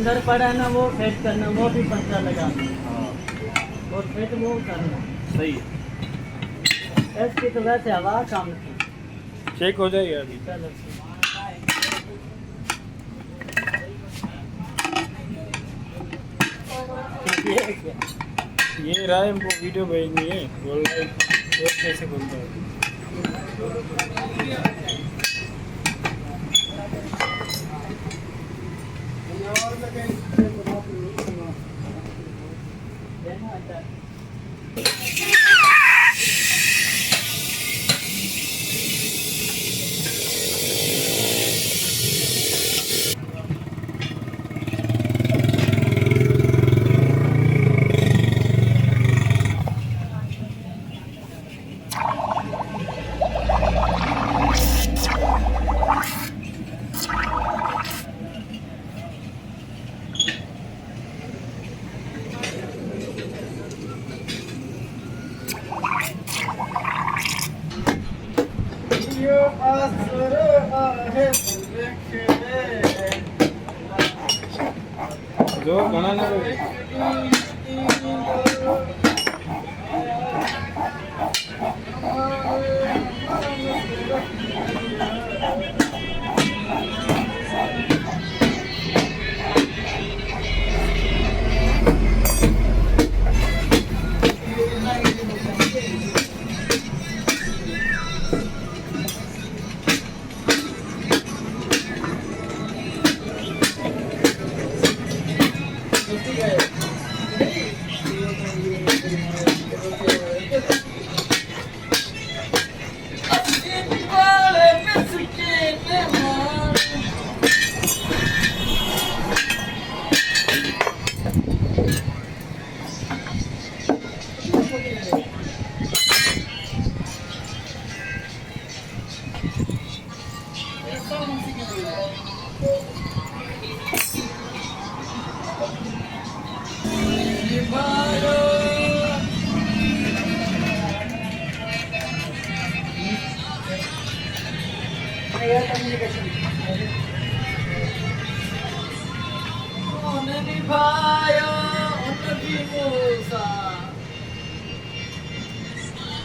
अंदर पड़ा है ना वो फिट करना, वो भी पंचर लगाना और फिट वो करना। सही है, इसकी तो वैसे हवा कम थी। चेक हो जाएगा अभी। चलो ये रहा है, हमको वीडियो भेजनी है, बोल रहा है और कैसे बोलता है। जो घना ना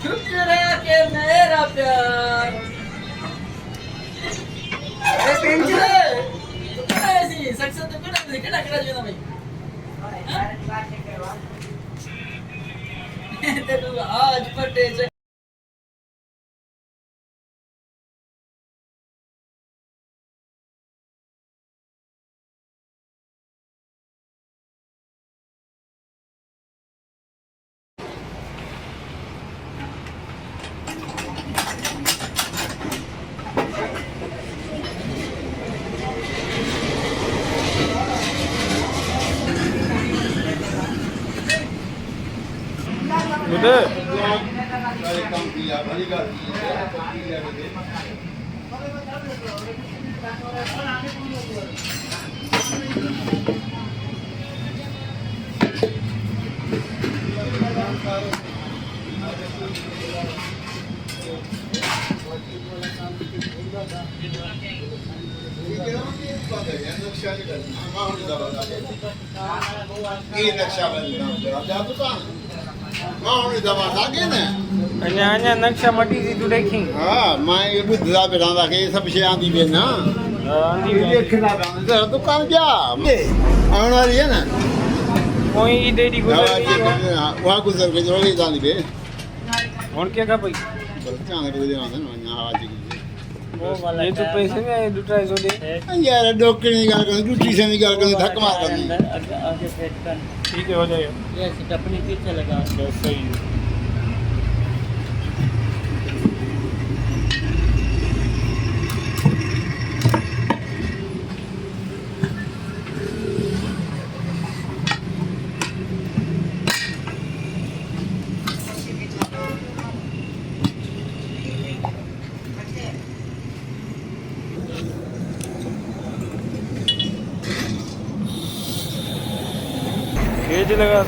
शुक्र के मेरा प्यार ऐसी सक्सेस तो कितना जो ना भाई तेरे आज पटे बुधे काम किया भली का अन्य नक्शा मटी थी तू देखी हाँ मैं ये बुद्धा बैठा था कि सब से आंधी भी ना देखना था दुकान क्या आने वाली है ना कोई डेडी गुजर वहाँ गुजर के जो ले जानी बे और क्या का भाई क्या है तो देना ना यहाँ आज वो वाला ये तो पैसे में दूसरा सो दे यार डॉक्टर निकाल कर ड्यूटी से निकाल कर धक्का मार कर आगे सेट कर। ठीक है, हो जाएगा। ये अपनी पीछे लगा बस सही है। केज लगा